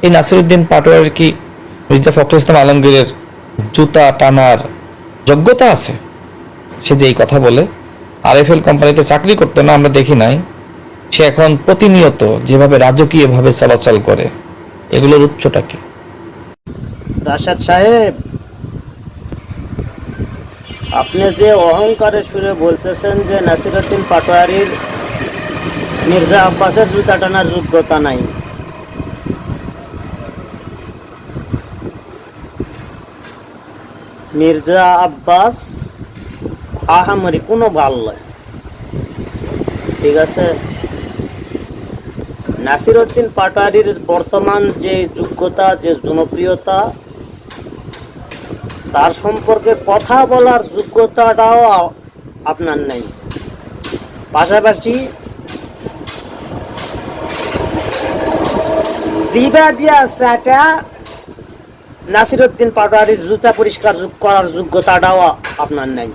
এই নাসিরউদ্দিন পাটোয়ারির কি মির্জা ফখরুল ইসলাম আলমগীরের জুতা টানার যোগ্যতা আছে? সে যে এই কথা বলে, আরএফএল কোম্পানিতে চাকরি করতো না আমরা দেখি নাই, সে এখন প্রতিনিয়ত যেভাবে রাজকীয়ভাবে চলাচল করে, এগুলোর উচ্চটা কি? রাশাদ সাহেব, আপনি যে অহংকারের সুরে বলতেছেন যে নাসিরউদ্দিন পাটোয়ারির মির্জা আব্বাসের জুতা টানার যোগ্যতা নাই, মির্জা আব্বাস আহামরি কোনো ভাল নয়, ঠিক আছে? নাসিরউদ্দিন পাটোয়ারির বর্তমান যে যোগ্যতা, যে জনপ্রিয়তা, তার সম্পর্কে কথা বলার যোগ্যতাটাও আপনার নেই। পাশাপাশি জিবা দিয়া সেটা নাসিরউদ্দিন পাটোয়ারির জুতা পরিষ্কার করার যোগ্যতাটাও আপনার নেই।